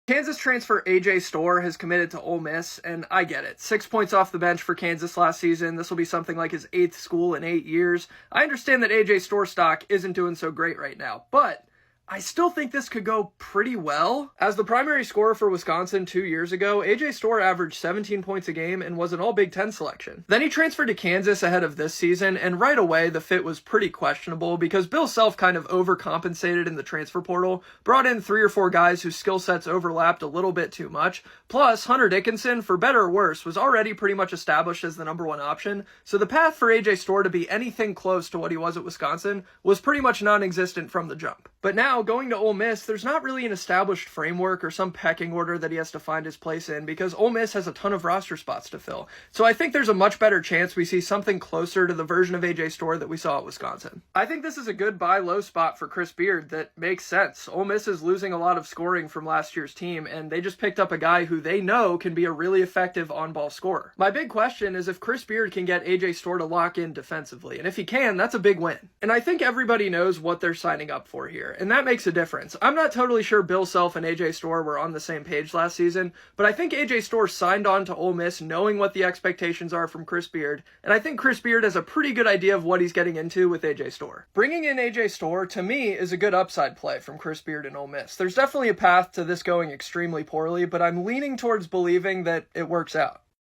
Kansas transfer AJ Storr has committed to Ole Miss, and I get it. 6 points off the bench for Kansas last season. This will be something like his 8th school in 8 years. I understand that AJ Storr stock isn't doing so great right now, but I still think this could go pretty well. As the primary scorer for Wisconsin 2 years ago, AJ Storr averaged 17 points a game and was an All-Big Ten selection. Then he transferred to Kansas ahead of this season, and right away the fit was pretty questionable because Bill Self kind of overcompensated in the transfer portal, brought in 3 or 4 guys whose skill sets overlapped a little bit too much, plus Hunter Dickinson, for better or worse, was already pretty much established as the #1 option, so the path for AJ Storr to be anything close to what he was at Wisconsin was pretty much non-existent from the jump. But now, going to Ole Miss, there's not really an established framework or some pecking order that he has to find his place in because Ole Miss has a ton of roster spots to fill. So I think there's a much better chance we see something closer to the version of AJ Storr that we saw at Wisconsin. I think this is a good buy low spot for Chris Beard that makes sense. Ole Miss is losing a lot of scoring from last year's team, and they just picked up a guy who they know can be a really effective on-ball scorer. My big question is if Chris Beard can get AJ Storr to lock in defensively, and if he can, that's a big win. And I think everybody knows what they're signing up for here, and that makes a difference. I'm not totally sure Bill Self and AJ Storr were on the same page last season, but I think AJ Storr signed on to Ole Miss knowing what the expectations are from Chris Beard, and I think Chris Beard has a pretty good idea of what he's getting into with AJ Storr. Bringing in AJ Storr, to me, is a good upside play from Chris Beard and Ole Miss. There's definitely a path to this going extremely poorly, but I'm leaning towards believing that it works out.